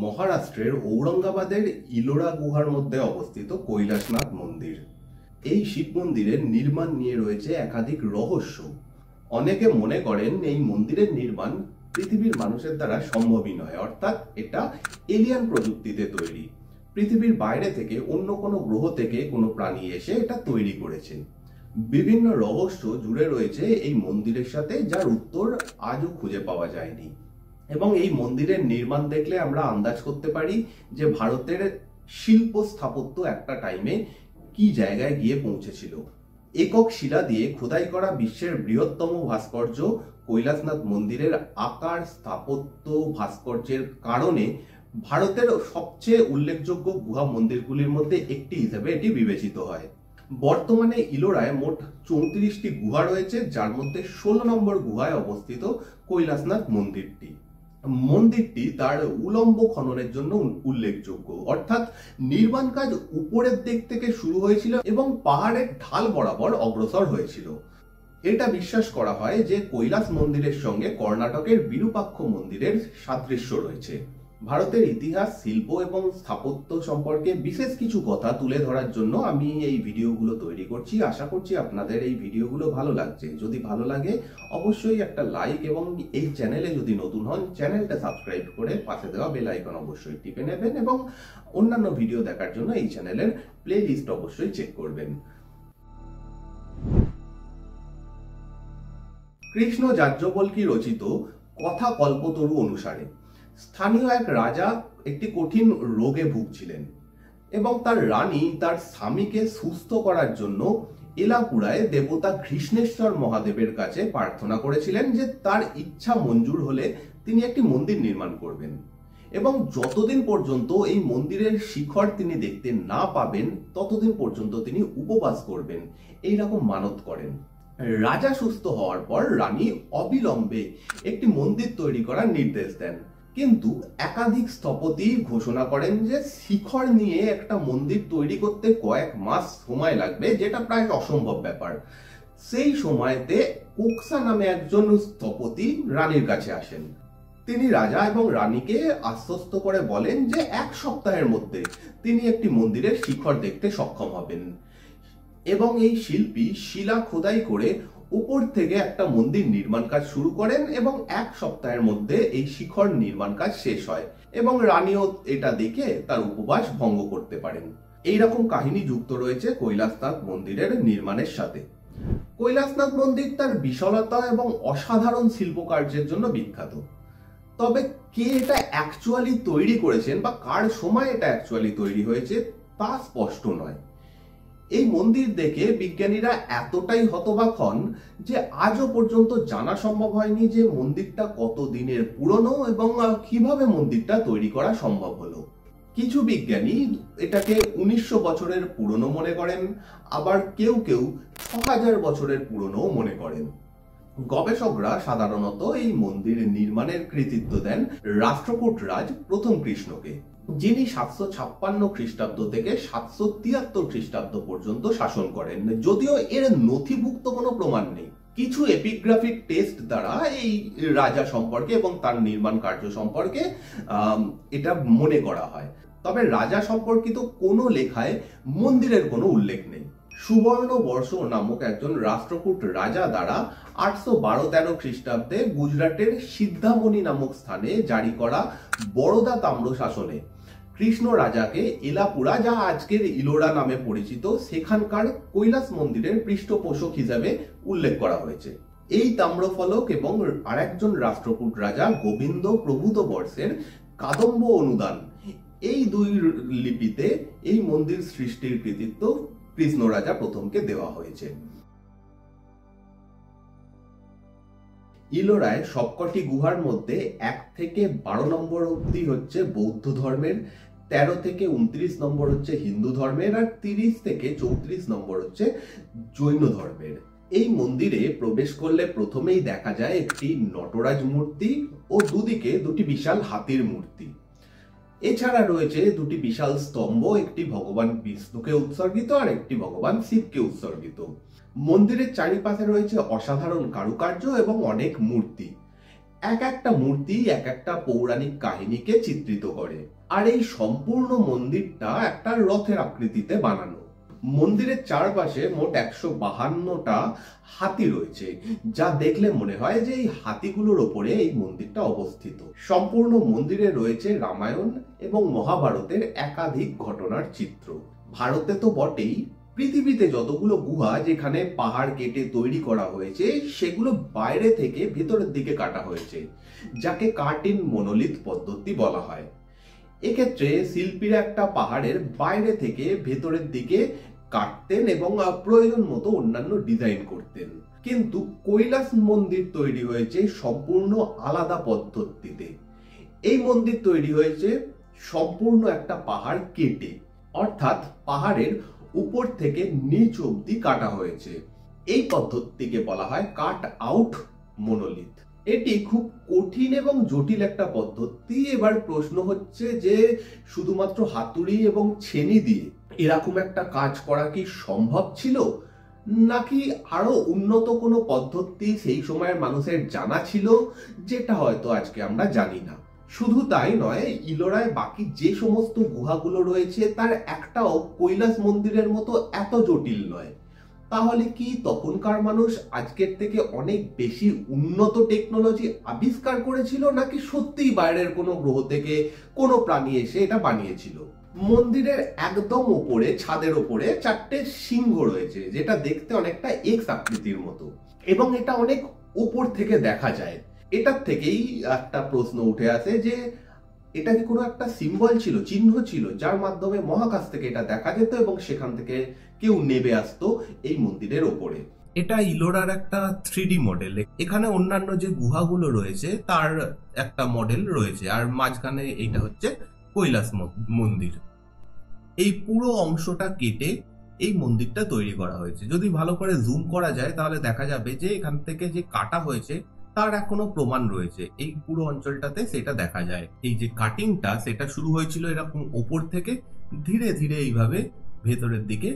মহারাষ্ট্রের ঔরঙ্গাবাদের ইলোরা গুহার মধ্যে অবস্থিত কৈলাসনাথ মন্দির। এই শিব মন্দিরের নির্মাণ নিয়ে রয়েছে একাধিক রহস্য। অনেকে মনে করেন এই মন্দিরের নির্মাণ পৃথিবীর মানুষের দ্বারা সম্ভবই নয়, অর্থাৎ এটা এলিয়ান প্রযুক্তিতে তৈরি। পৃথিবীর বাইরে থেকে অন্য কোনো গ্রহ থেকে কোনো প্রাণী এসে এটা তৈরি করেছে। বিভিন্ন রহস্য জুড়ে রয়েছে এই মন্দিরের সাথে, যার উত্তর আজও খুঁজে পাওয়া যায়নি। এবং এই মন্দিরের নির্মাণ দেখলে আমরা আন্দাজ করতে পারি যে ভারতের শিল্প স্থাপত্য একটা টাইমে কি জায়গায় গিয়ে পৌঁছেছিল। একক শিলা দিয়ে খোদাই করা বিশ্বের বৃহত্তম ভাস্কর্য কৈলাসনাথ মন্দিরের আকার, স্থাপত্য, ভাস্কর্যের কারণে ভারতের সবচেয়ে উল্লেখযোগ্য গুহা মন্দিরগুলির মধ্যে একটি হিসেবে এটি বিবেচিত হয়। বর্তমানে ইলোরায় মোট 34টি গুহা রয়েছে, যার মধ্যে 16 নম্বর গুহায় অবস্থিত কৈলাসনাথ মন্দিরটি। মন্দিরটি তার উলম্ব খননের জন্য উল্লেখযোগ্য, অর্থাৎ নির্মাণ কাজ উপরের দিক থেকে শুরু হয়েছিল এবং পাহাড়ের ঢাল বরাবর অগ্রসর হয়েছিল। এটা বিশ্বাস করা হয় যে কৈলাস মন্দিরের সঙ্গে কর্ণাটকের বিরূপাক্ষ মন্দিরের সাদৃশ্য রয়েছে। ভারতের ইতিহাস, শিল্প এবং স্থাপত্য সম্পর্কে বিশেষ কিছু কথা তুলে ধরার জন্য আমি এই ভিডিওগুলো তৈরি করছি। আশা করছি আপনাদের এই ভিডিওগুলো ভালো লাগছে। যদি ভালো লাগে অবশ্যই একটা লাইক, এবং এই চ্যানেলে যদি নতুন হন চ্যানেলটা সাবস্ক্রাইব করে পাশে দেওয়া বেল আইকন অবশ্যই টিপে নেবেন, এবং অন্যান্য ভিডিও দেখার জন্য এই চ্যানেলের প্লে লিস্ট অবশ্যই চেক করবেন। কৃষ্ণ যাজ্ঞবল্ক্য রচিত কথা কল্পতরু অনুসারে স্থানীয় এক রাজা একটি কঠিন রোগে ভুগছিলেন এবং তার রানী তার স্বামীকে সুস্থ করার জন্য এলাপুরায় দেবতা কৃষ্ণেশ্বর মহাদেবের কাছে প্রার্থনা করেছিলেন যে তার ইচ্ছা মঞ্জুর হলে তিনি একটি মন্দির নির্মাণ করবেন, এবং যতদিন পর্যন্ত এই মন্দিরের শিখর তিনি দেখতে না পাবেন ততদিন পর্যন্ত তিনি উপবাস করবেন, এইরকম মানত করেন। রাজা সুস্থ হওয়ার পর রানী অবিলম্বে একটি মন্দির তৈরি করার নির্দেশ দেন, কিন্তু একাধিক স্থপতি ঘোষণা করেন যে শিখর নিয়ে একটা মন্দির তৈরি করতে কয়েক মাস সময় লাগবে, যেটা প্রায় অসম্ভব ব্যাপার। সেই সময়তে কোকসা নামে একজন স্থপতি রানীর কাছে আসেন। তিনি রাজা এবং রানীকে আশ্বস্ত করে বলেন যে 1 সপ্তাহের মধ্যে তিনি একটি মন্দিরের শিখর দেখতে সক্ষম হবেন, এবং এই শিল্পী শিলা খোদাই করে উপর থেকে একটা মন্দির নির্মাণ কাজ শুরু করেন, এবং 1 সপ্তাহের মধ্যে এই শিখর নির্মাণ কাজ শেষ হয় এবং রানীও এটা দেখে তার উপবাস ভঙ্গ করতে পারেন। এইরকম কাহিনী যুক্ত রয়েছে কৈলাসনাথ মন্দিরের নির্মাণের সাথে। কৈলাসনাথ মন্দির তার বিশালতা এবং অসাধারণ শিল্পকার্যের জন্য বিখ্যাত। তবে কে এটা অ্যাকচুয়ালি তৈরি করেছেন বা কার সময় এটা অ্যাকচুয়ালি তৈরি হয়েছে তা স্পষ্ট নয়। এই মন্দির দেখে বিজ্ঞানীরা এতটাই হতবাক হন যে আজও পর্যন্ত জানা সম্ভব হয়নি যে মন্দিরটা কত দিনের পুরনো এবং কিভাবে মন্দিরটা তৈরি করা সম্ভব হলো। কিছু বিজ্ঞানী এটাকে 1900 বছরের পুরনো মনে করেন, আবার কেউ কেউ 6000 বছরের পুরনো মনে করেন। গবেষকরা সাধারণত এই মন্দির নির্মাণের কৃতিত্ব দেন রাষ্ট্রকূট রাজ প্রথম কৃষ্ণকে, যিনি 756 খ্রিস্টাব্দ থেকে 773 খ্রিস্টাব্দ পর্যন্ত শাসন করেন, যদিও এর নথিভুক্ত কোনো প্রমাণ নেই। কিছু এপিগ্রাফিক টেস্ট দ্বারা এই রাজা সম্পর্কে এবং তার নির্মাণ কার্য সম্পর্কে এটা মনে করা হয়, তবে রাজা সম্পর্কিত কোনো লেখায় মন্দিরের কোনো উল্লেখ নেই। সুবর্ণ বর্ষ নামক একজন রাষ্ট্রকূট রাজা দ্বারা 812-13 খ্রিস্টাব্দে গুজরাটের সিদ্ধামণি নামক স্থানে জারি করা বরোদা তাম্র শাসনে কৃষ্ণ রাজাকে এলাপুরা, যা আজকের ইলোরা নামে পরিচিত, সেখানকার কৈলাস মন্দিরের পৃষ্ঠপোষক হিসেবে উল্লেখ করা হয়েছে। এই তাম্রফলক এবং আরেকজন রাষ্ট্রকূট রাজা গোবিন্দ প্রভূত বর্ষের কাদম্ব অনুদান, এই 2 লিপিতে এই মন্দির সৃষ্টির কৃতিত্ব কৃষ্ণ রাজা প্রথমকে দেওয়া হয়েছে। ইলোরায় সবকটি গুহার মধ্যে 1 থেকে 12 নম্বর অবধি হচ্ছে বৌদ্ধ ধর্মের, 13 থেকে 29 নম্বর হচ্ছে হিন্দু ধর্মের, আর 30 থেকে 34 নম্বর হচ্ছে জৈন ধর্মের। এই মন্দিরে প্রবেশ করলে প্রথমেই দেখা যায় একটি নটরাজ মূর্তি ও দুদিকে 2টি বিশাল হাতির মূর্তি। এছাড়া রয়েছে 2টি বিশাল স্তম্ভ, একটি ভগবান বিষ্ণুকে উৎসর্গিত আর একটি ভগবান শিবকে উৎসর্গিত। মন্দিরের চারিপাশে রয়েছে অসাধারণ কারুকার্য এবং অনেক মূর্তি। এক একটা মূর্তি এক একটা পৌরাণিক কাহিনীকে চিত্রিত করে। আর এই সম্পূর্ণ মন্দিরটা একটা রথের আকৃতিতে বানানো। মন্দিরের চারপাশে মোট 152টা হাতি রয়েছে, যা দেখলে মনে হয় যে এই হাতিগুলোর ওপরে এই মন্দিরটা অবস্থিত। সম্পূর্ণ মন্দিরে রয়েছে রামায়ণ এবং মহাভারতের একাধিক ঘটনার চিত্র। ভারতে তো বটেই, পৃথিবীতে যতগুলো গুহা যেখানে পাহাড় কেটে তৈরি করা হয়েছে সেগুলো বাইরে থেকে ভেতরের দিকে কাটা হয়েছে, যাকে কার্টিন মনোলিথ পদ্ধতি বলা হয়। এক্ষেত্রে শিল্পীরা একটা পাহাড়ের বাইরে থেকে ভেতরের দিকে কাটতেন এবং প্রয়োজন মতো অন্যান্য ডিজাইন করতেন। কিন্তু কৈলাস মন্দির তৈরি হয়েছে সম্পূর্ণ আলাদা পদ্ধতিতে। এই মন্দির তৈরি হয়েছে সম্পূর্ণ একটা পাহাড় কেটে, অর্থাৎ পাহাড়ের উপর থেকে নিচ অব্দি কাটা হয়েছে। এই পদ্ধতিকে বলা হয় কাট আউট মনোলিথ। এটি খুব কঠিন এবং জটিল একটা পদ্ধতি। এবার প্রশ্ন হচ্ছে যে শুধুমাত্র হাতুড়ি এবং ছেনি দিয়ে এরকম একটা কাজ করা কি সম্ভব ছিল, নাকি আরো উন্নত কোনো পদ্ধতি সেই সময়ের মানুষের জানা ছিল, যেটা হয়তো আজকে আমরা জানি না। শুধু তাই নয়, ইলোরায় বাকি যে সমস্ত গুহাগুলো রয়েছে তার একটাও কৈলাস মন্দিরের মতো এত জটিল নয়। তাহলে কি তখনকার মানুষ আজকের থেকে অনেক বেশি উন্নত টেকনোলজি আবিষ্কার করেছিল, নাকি সত্যিই বাইরের কোনো গ্রহ থেকে কোনো প্রাণী এসে এটা বানিয়েছিল? মন্দিরের একদম ওপরে, ছাদের ওপরে 4টে সিংহ রয়েছে, যেটা দেখতে অনেকটা এক্স আকৃতির মতো, এবং এটা অনেক উপর থেকে দেখা যায়। এটার থেকেই একটা প্রশ্ন উঠে আসে যে এটা কি কোনো একটা সিম্বল ছিল, চিহ্ন ছিল, যার মাধ্যমে মহাকাশ থেকে এটা দেখা যেত এবং সেখান থেকে কেউ নেমে আসতো এই মন্দিরের ওপরে। এটা ইলোরার একটা 3D মডেল। এখানে অন্যান্য যে গুহাগুলো রয়েছে তার একটা মডেল রয়েছে, আর মাঝখানে এইটা হচ্ছে কৈলাস মন্দির। এই পুরো অংশটা কেটে এই মন্দিরটা তৈরি করা হয়েছে। যদি ভালো করে জুম করা যায় তাহলে দেখা যাবে যে এখান থেকে যে কাটা হয়েছে তার এখনো প্রমাণ রয়েছে। এই পুরো অঞ্চলটাতে সেটা দেখা যায়। এই যে কাটিংটা সেটা শুরু হয়েছিল এরকম ওপর থেকে, ধীরে ধীরে এইভাবে ভেতরের দিকে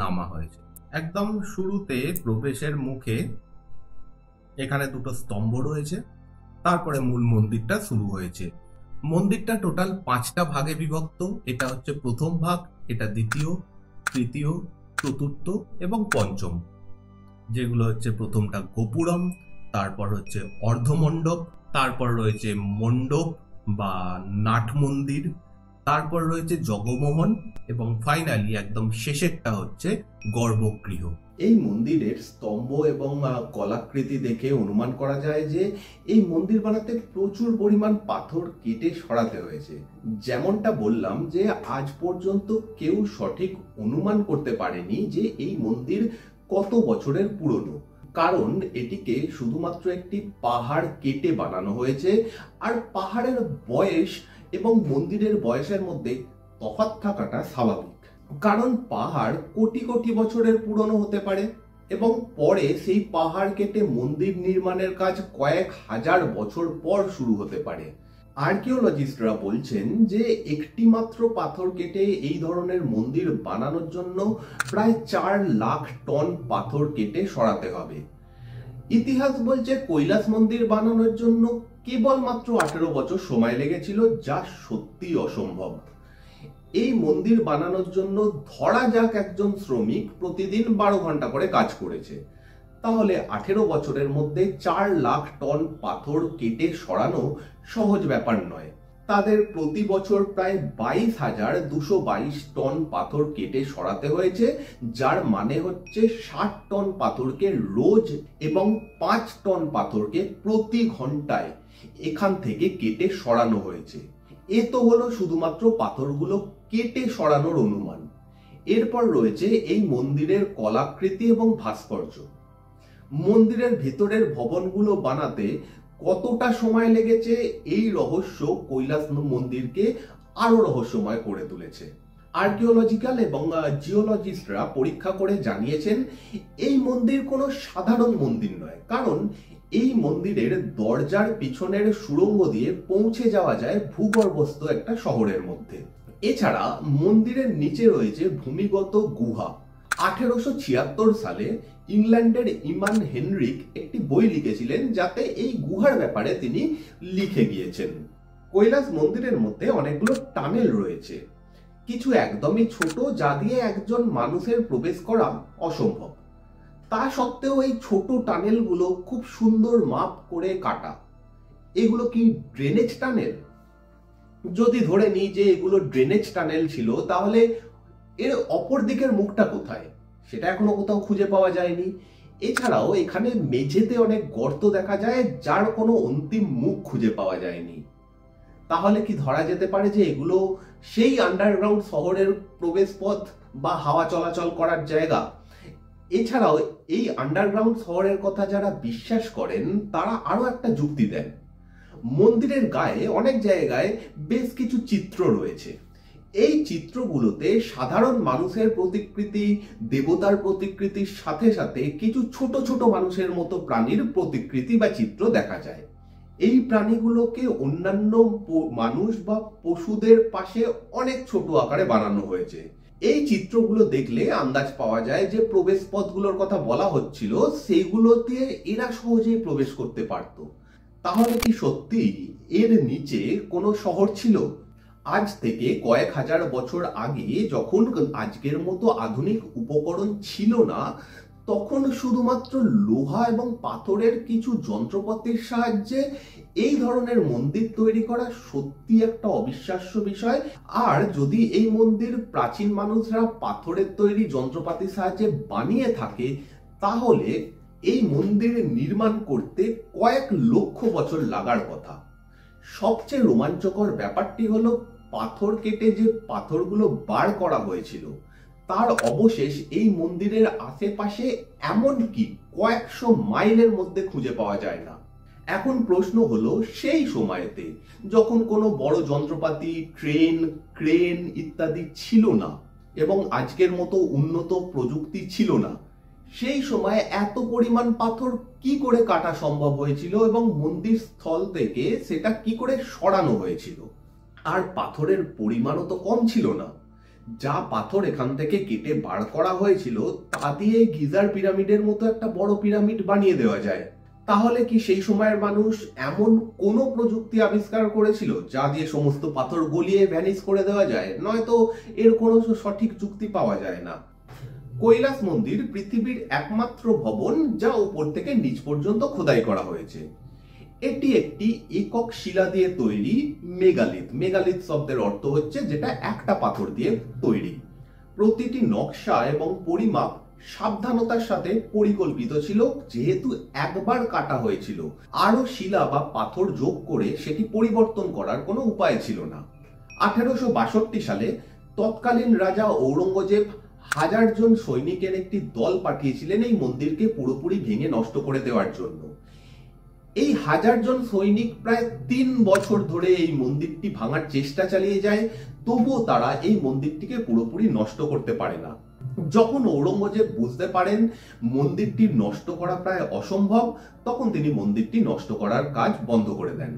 নামা হয়েছে। একদম শুরুতে প্রবেশের মুখে এখানে 2টো স্তম্ভ রয়েছে, তারপরে মূল মন্দিরটা শুরু হয়েছে। মন্দিরটা টোটাল 5টা ভাগে বিভক্ত। এটা হচ্ছে প্রথম ভাগ, এটা দ্বিতীয়, তৃতীয়, চতুর্থ এবং পঞ্চম। যেগুলো হচ্ছে প্রথমটা গোপুরম, তারপর হচ্ছে অর্ধমণ্ডপ, তারপর রয়েছে মণ্ডপ বা নাট মন্দির, তারপর রয়েছে জগমোহন, এবং ফাইনালি একদম শেষেরটা হচ্ছে গর্ভগৃহ। এই মন্দিরের স্তম্ভ এবং কলাকৃতি দেখে অনুমান করা যায় যে এই মন্দির বানাতে প্রচুর পরিমাণ পাথর কেটে সরাতে হয়েছে। যেমনটা বললাম যে আজ পর্যন্ত কেউ সঠিক অনুমান করতে পারেনি যে এই মন্দির কত বছরের পুরনো, কারণ এটিকে শুধুমাত্র একটি পাহাড় কেটে বানানো হয়েছে। আর পাহাড়ের বয়স এবং মন্দিরের বয়সের মধ্যে তফাৎ থাকাটা স্বাভাবিক, কারণ পাহাড় কোটি কোটি বছরের পুরনো হতে পারে এবং পরে সেই পাহাড় কেটে মন্দির নির্মাণের কাজ কয়েক হাজার বছর পর শুরু হতে পারে। আর্কিওলজিস্টরা বলছেন যে একটি মাত্র পাথর কেটে এই ধরনের মন্দির বানানোর জন্য প্রায় 4 লাখ টন পাথর কেটে সরাতে হবে। ইতিহাস বলছে কৈলাস মন্দির বানানোর জন্য কেবলমাত্র 18 বছর সময় লেগেছিল, যা সত্যি অসম্ভব। এই মন্দির বানানোর জন্য ধরা যাক একজন শ্রমিক প্রতিদিন 12 ঘন্টা করে কাজ করেছে, তাহলে 18 বছরের মধ্যে 4 লাখ টন পাথর কেটে সরানো সহজ ব্যাপার নয়। তাদের প্রতি বছর প্রায় 22,222 টন পাথর কেটে সরাতে হয়েছে, যার মানে হচ্ছে 60 টন পাথরকে রোজ এবং 5 টন পাথরকে প্রতি ঘন্টায় এখান থেকে কেটে সরানো হয়েছে। এ তো হলো শুধুমাত্র পাথরগুলো কেটে সরানোর অনুমান। এরপর রয়েছে এই মন্দিরের কলাকৃতি এবং ভাস্কর্য। মন্দিরের ভেতরের ভবনগুলো বানাতে কতটা সময় লেগেছে, এই রহস্য কৈলাস মন্দিরকে আরো রহস্যময় করে তুলেছে। আর্কিওলজিক্যাল এবং জিওলজিস্টরা পরীক্ষা করে জানিয়েছেন এই মন্দির কোনো সাধারণ মন্দির নয়, কারণ এই মন্দিরের দরজার পিছনের সুড়ঙ্গ দিয়ে পৌঁছে যাওয়া যায় ভূগর্ভস্থ একটা শহরের মধ্যে। এছাড়া মন্দিরের নিচে রয়েছে ভূমিগত গুহা, 1876 সালে ইংল্যান্ডের ইমান হেনরিক একটি বই লিখেছিলেন, যাতে এই গুহার ব্যাপারে তিনি লিখে গিয়েছেন। কৈলাস মন্দিরের মধ্যে অনেকগুলো টানেল রয়েছে, কিছু একদমই ছোট, যা দিয়ে একজন মানুষের প্রবেশ করা অসম্ভব। তা সত্ত্বেও এই ছোট টানেলগুলো খুব সুন্দর মাপ করে কাটা। এগুলো কি ড্রেনেজ টানেল? যদি ধরে নিই যে এগুলো ড্রেনেজ টানেল ছিল, তাহলে এর অপর দিকের মুখটা কোথায় সেটা এখনো কোথাও খুঁজে পাওয়া যায়নি। এছাড়াও এখানে মেঝেতে অনেক গর্ত দেখা যায়, যার কোনো অন্তিম মুখ খুঁজে পাওয়া যায়নি। তাহলে কি ধরা যেতে পারে যে এগুলো সেই আন্ডারগ্রাউন্ড শহরের প্রবেশ পথ বা হাওয়া চলাচল করার জায়গা? এছাড়াও এই আন্ডারগ্রাউন্ড শহরের কথা যারা বিশ্বাস করেন, তারা আরো একটা যুক্তি দেন। মন্দিরের গায়ে অনেক জায়গায় বেশ কিছু চিত্র রয়েছে। এই চিত্রগুলোতে সাধারণ মানুষের প্রতিকৃতি, দেবতার প্রতিকৃতির সাথে সাথে কিছু ছোট ছোট মানুষের মতো প্রাণীর প্রতিকৃতি বা চিত্র দেখা যায়। এই প্রাণীগুলোকে অন্যান্য মানুষ বা পশুদের পাশে অনেক ছোট আকারে বানানো হয়েছে। এই চিত্রগুলো দেখলে আন্দাজ পাওয়া যায় যে প্রবেশ পথগুলোর কথা বলা হচ্ছিল, সেইগুলোতে এরা সহজেই প্রবেশ করতে পারত। তাহলে কি সত্যি এর নিচে কোনো শহর ছিল? আজ থেকে কয়েক হাজার বছর আগে, যখন আজকের মতো আধুনিক উপকরণ ছিল না, তখন শুধুমাত্র লোহা এবং পাথরের কিছু যন্ত্রপাতির সাহায্যে এই ধরনের মন্দির তৈরি করা সত্যি একটা অবিশ্বাস্য বিষয়। আর যদি এই মন্দির প্রাচীন মানুষরা পাথরের তৈরি যন্ত্রপাতির সাহায্যে বানিয়ে থাকে, তাহলে এই মন্দির নির্মাণ করতে কয়েক লক্ষ বছর লাগার কথা। সবচেয়ে রোমাঞ্চকর ব্যাপারটি হলো, পাথর কেটে যে পাথরগুলো বার করা হয়েছিল, তার অবশেষ এই মন্দিরের আশেপাশে এমনকি কয়েকশো মাইলের মধ্যে খুঁজে পাওয়া যায় না। এখন প্রশ্ন হলো, সেই সময়তে যখন কোনো বড় যন্ত্রপাতি, ট্রেন, ক্রেন ইত্যাদি ছিল না এবং আজকের মতো উন্নত প্রযুক্তি ছিল না, সেই সময় এত পরিমাণ পাথর কি করে কাটা সম্ভব হয়েছিল এবং মন্দির স্থল থেকে সেটা কি করে সরানো হয়েছিল? আর পাথরের পরিমাণও তো কম ছিল না। যা পাথর এখান থেকে কেটে বার করা হয়েছিল, তা দিয়ে গিজার পিরামিডের মতো একটা বড় পিরামিড বানিয়ে দেওয়া যায়। তাহলে কি সেই সময়ের মানুষ এমন কোনো প্রযুক্তি আবিষ্কার করেছিল যা দিয়ে সমস্ত পাথর গলিয়ে ভ্যানিশ করে দেওয়া যায়? নয়তো এর কোনো সঠিক যুক্তি পাওয়া যায় না। কৈলাস মন্দির পৃথিবীর একমাত্র ভবন যা উপর থেকে নিচ পর্যন্ত খোদাই করা হয়েছে। এটি একটি একক শিলা দিয়ে তৈরি মেগালিথ। মেগালিথ শব্দের অর্থ হচ্ছে যেটা একটা পাথর দিয়ে তৈরি। প্রতিটি নকশা এবং পরিমাপ সাবধানতার সাথে পরিকল্পিত ছিল, যেহেতু একবার কাটা হয়েছিল। আরো শিলা বা পাথর যোগ করে সেটি পরিবর্তন করার কোনো উপায় ছিল না। 1862 সালে তৎকালীন রাজা ঔরঙ্গজেব 1000 জন সৈনিকের একটি দল পাঠিয়েছিলেন এই মন্দিরকে পুরোপুরি ভেঙে নষ্ট করে দেওয়ার জন্য। এই 1000 জন সৈনিক প্রায় 3 বছর ধরে এই মন্দিরটি ভাঙার চেষ্টা চালিয়ে যায়, তবুও তারা এই মন্দিরটিকে পুরোপুরি নষ্ট করতে পারে না। যখন ঔরঙ্গজেব বুঝতে পারেন মন্দিরটি নষ্ট করা প্রায় অসম্ভব, তখন তিনি মন্দিরটি নষ্ট করার কাজ বন্ধ করে দেন।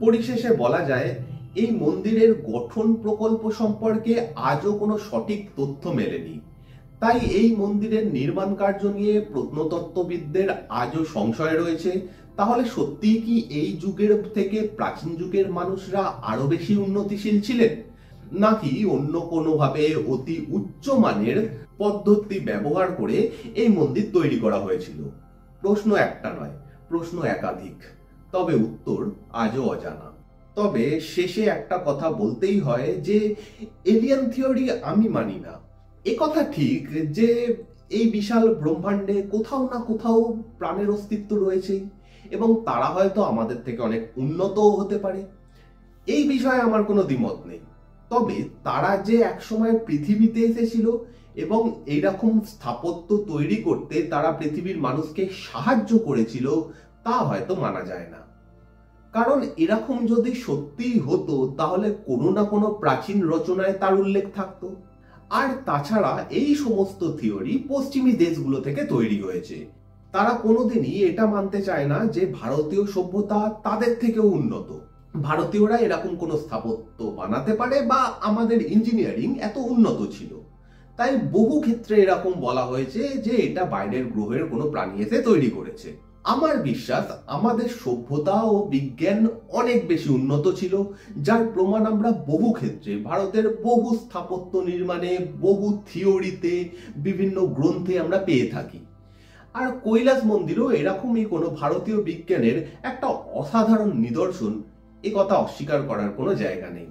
পরিশেষে বলা যায়, এই মন্দিরের গঠন প্রকল্প সম্পর্কে আজও কোনো সঠিক তথ্য মেলেনি। তাই এই মন্দিরের নির্মাণ কার্য নিয়ে প্রত্নতত্ত্ববিদদের আজও সংশয় রয়েছে। তাহলে সত্যিই কি এই যুগের থেকে প্রাচীন যুগের মানুষরা আরো বেশি উন্নতিশীল ছিলেন, নাকি অন্য কোনোভাবে অতি উচ্চ মানের পদ্ধতি ব্যবহার করে এই মন্দির তৈরি করা হয়েছিল? প্রশ্ন একটা নয়, প্রশ্ন একাধিক, তবে উত্তর আজও অজানা। তবে শেষে একটা কথা বলতেই হয় যে এলিয়েন থিওরি আমি মানি না। একথা ঠিক যে এই বিশাল ব্রহ্মাণ্ডে কোথাও না কোথাও প্রাণের অস্তিত্ব রয়েছে এবং তারা হয়তো আমাদের থেকে অনেক উন্নতও হতে পারে। এই বিষয়ে আমার কোনো দ্বিমত নেই। তবে তারা যে একসময় পৃথিবীতে এসেছিল এবং এইরকম স্থাপত্য তৈরি করতে তারা পৃথিবীর মানুষকে সাহায্য করেছিল, তা হয়তো মানা যায় না। কারণ এরকম যদি সত্যিই হতো, তাহলে কোনো না কোনো প্রাচীন রচনায় তার উল্লেখ থাকতো। আর তাছাড়া এই সমস্ত থিওরি পশ্চিমী দেশগুলো থেকে তৈরি হয়েছে। তারা কোনোদিনই এটা মানতে চায় না যে ভারতীয় সভ্যতা তাদের থেকেও উন্নত। ভারতীয়রা এরকম কোনো স্থাপত্য বানাতে পারে বা আমাদের ইঞ্জিনিয়ারিং এত উন্নত ছিল। তাই বহু ক্ষেত্রে এরকম বলা হয়েছে যে এটা বাইরের গ্রহের কোনো প্রাণী এসে তৈরি করেছে। আমার বিশ্বাস আমাদের সভ্যতা ও বিজ্ঞান অনেক বেশি উন্নত ছিল, যার প্রমাণ আমরা বহু ক্ষেত্রে ভারতের বহু স্থাপত্য নির্মাণে, বহু থিওরিতে, বিভিন্ন গ্রন্থে আমরা পেয়ে থাকি। আর কৈলাস মন্দিরও এরকমই কোনো ভারতীয় বিজ্ঞানের একটা অসাধারণ নিদর্শন, এ কথা অস্বীকার করার কোনো জায়গা নেই।